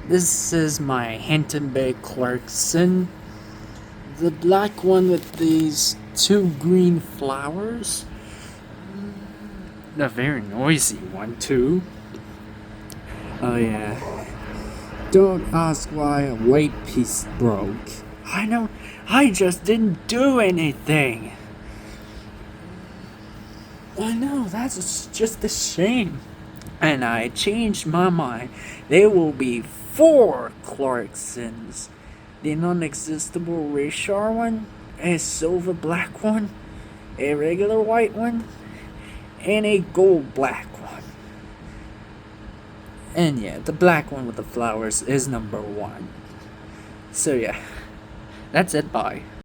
This is my Hampton Clarkson. The black one with these two green flowers. A very noisy one, too. Oh, yeah. Don't ask why a white piece broke. I know, I just didn't do anything. I know, that's just a shame. And I changed my mind. There will be 4 Clarksons. The non-existable Richard one, a silver black one, a regular white one, and a gold black one. And yeah, the black one with the flowers is number 1. So yeah, that's it, bye.